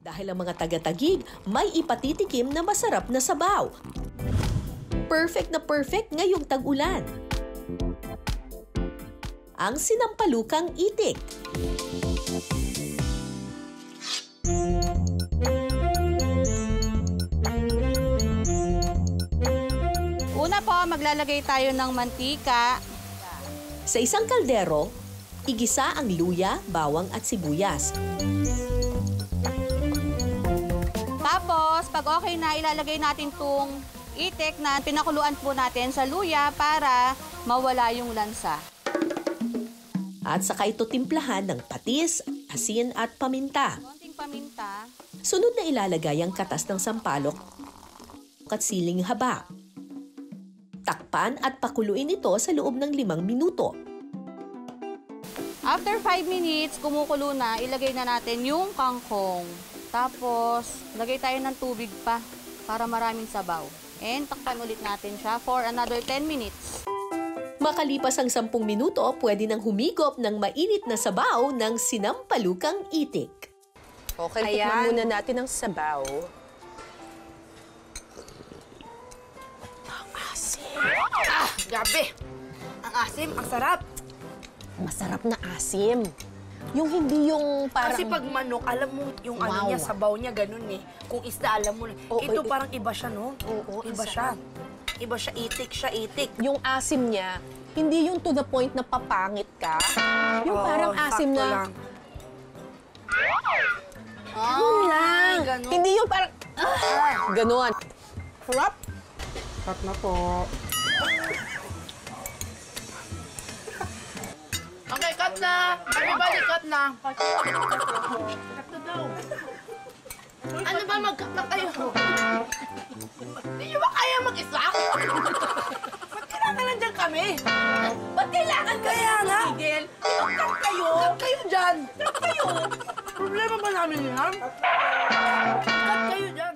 Dahil ang mga taga-Taguig may ipatitikim na masarap na sabaw. Perfect na perfect ngayong tag-ulan. Ang sinampalukang itik. Una po, maglalagay tayo ng mantika. Sa isang kaldero, igisa ang luya, bawang at sibuyas. Tapos, pag okay na, ilalagay natin itong itik na pinakuluan po natin sa luya para mawala yung lansa. At saka ito timplahan ng patis, asin at paminta. Konting paminta. Sunod na ilalagay ang katas ng sampalok at siling haba. Takpan at pakuluin ito sa loob ng 5 minuto. After 5 minutes, kumukulo na, ilagay na natin yung kangkong. Tapos, lagay tayo ng tubig pa para maraming sabaw. And takpan ulit natin siya for another 10 minutes. Makalipas ang 10 minuto, pwede nang humigop ng mainit na sabaw ng sinampalukang itik. Okay, tikman muna natin ang sabaw. Ang asim. Ah, grabe! Ang asim, ang sarap. Masarap na asim. Yung hindi yung parang... Kasi pag manok, alam mo yung ano niya, sabaw niya, ganun eh. Kung isda, alam mo na. Ito parang iba siya, no? Oo, iba siya. Iba siya, itik siya, itik. Yung asim niya, hindi yung to the point na papangit ka. Yung parang asim na... Lang. Ganun lang. Ganun. Hindi yung parang... Ganon. Sarap. Sarap na po. Okay, cut na! Everybody, cut na! Cut na daw. Ano ba, mag-cut na kayo? Hindi nyo ba kaya mag-isa? Ba't kailangan nandiyan kami? Ba't kailangan kaya nga? Miguel, cut kayo! Cut kayo dyan! Cut kayo! Problema ba namin yan? Cut kayo dyan!